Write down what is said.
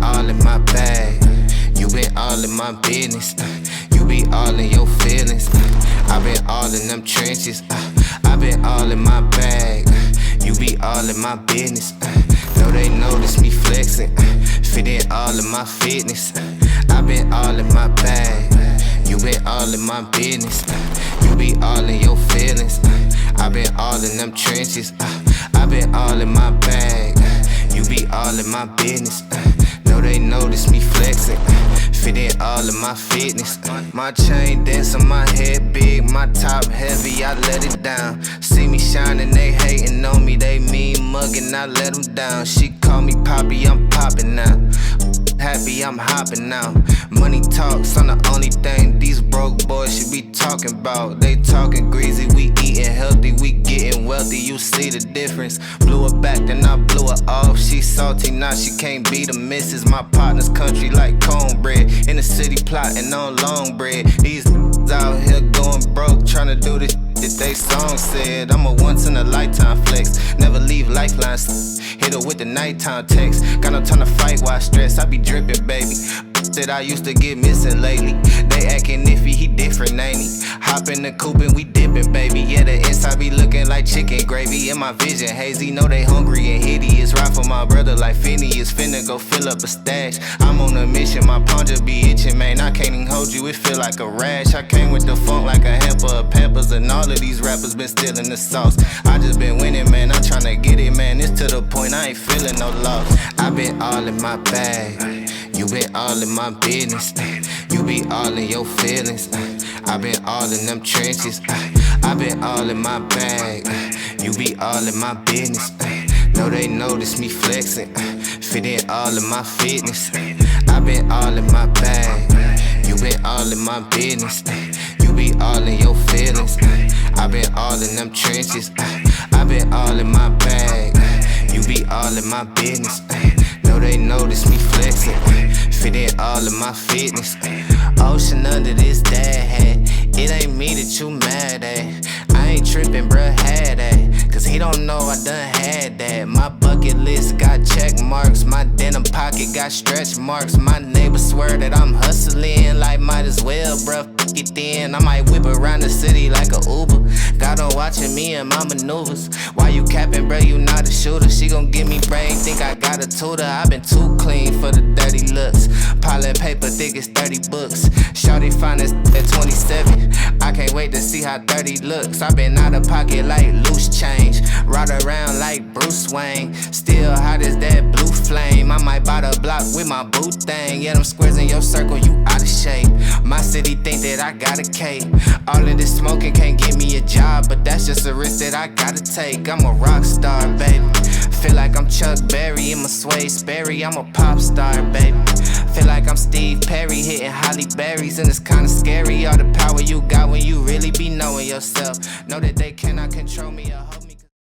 all in my bag. You been all in my business. You be all in your feelings. I been all in them trenches. I been all in my bag. You be all in my business. Know they notice me flexing. Fit in all in my fitness. I been all in my bag. You been all in my business. You be all in your feelings. I been all in them trenches. I been all in my bag. You be all in my business. Know they notice me flexing. Fit in all of my fitness. My chain dancing, my head big, my top heavy, I let it down. See me shining, they hating on me, they mean mugging, I let them down. She call me Poppy, I'm popping now. Happy, I'm hopping now. Money talks, I'm the only thing these broke boys should be talking about. They talking greasy, we eating healthy, we getting wealthy. You see the difference. Blew her back, then I blew her off. She salty, now she can't be the missus. My partner's country like cornbread. In the city plotting on long bread. These out here going broke, trying to do this that they song said. I'm a once in a lifetime flex. Never leave lifelines. Hit her with the nighttime text. Got no time to fight while I stress. I be dripping, baby. That I used to get missing lately. They acting iffy, he different, ain't he? Hop in the coupe and we dipping, baby. Yeah, the inside be looking like chicken gravy. In my vision, hazy, know they hungry and hideous. Ride for my brother like Phineas. Finna go fill up a stash. I'm on a mission, my paunja be itching, man. I can't even hold you, it feel like a rash. I came with the funk like a hamper of Pampers. And all of these rappers been stealing the sauce. I just been winning, man, I'm tryna get it, man. It's to the point I ain't feeling no loss. I been all in my bag. You been all in my business. You be all in your feelings. I been all in them trenches. I been all in my bag. You be all in my business. Know they notice me flexing. Fit in all in my fitness. I been all in my bag. You been all in my business. You be all in your feelings. I been all in them trenches. I been all in my bag. You be all in my business. Know they notice me flexing. Fit in all of my fitness. Ocean under this dad hat. It ain't me that you mad at. I ain't tripping, bruh, had that. Cause he don't know I done had that. My bucket list got check marks. My denim pocket got stretch marks. My neighbors swear that I'm hustling. Like might as well, bruh, f it then. I might whip around the city like a Uber. God on watching me and my maneuvers. Why you capping, bruh, you not a shooter. She gon' give me brain, think I got a tutor. I been too clean for the dirty looks. Piling paper thick as 30 books. Shawty fine as at 27. I can't wait to see how dirty looks. I been out of pocket like loose change. Ride around like Bruce Wayne. Still hot as that blue flame. I might buy the block with my boot thing. Yeah, them squares in your circle, you out of shape. My city think that I got a cape. All of this smoking can't get me a job, but that's just a risk that I gotta take. I'm a rock star, baby. Feel like I'm Chuck Berry in my Sway Sperry. I'm a pop star, baby. Feel like I'm Steve Perry hitting Holly Berries, and it's kinda scary all the power you got when you really be knowing yourself. Know that they cannot control me or hold me.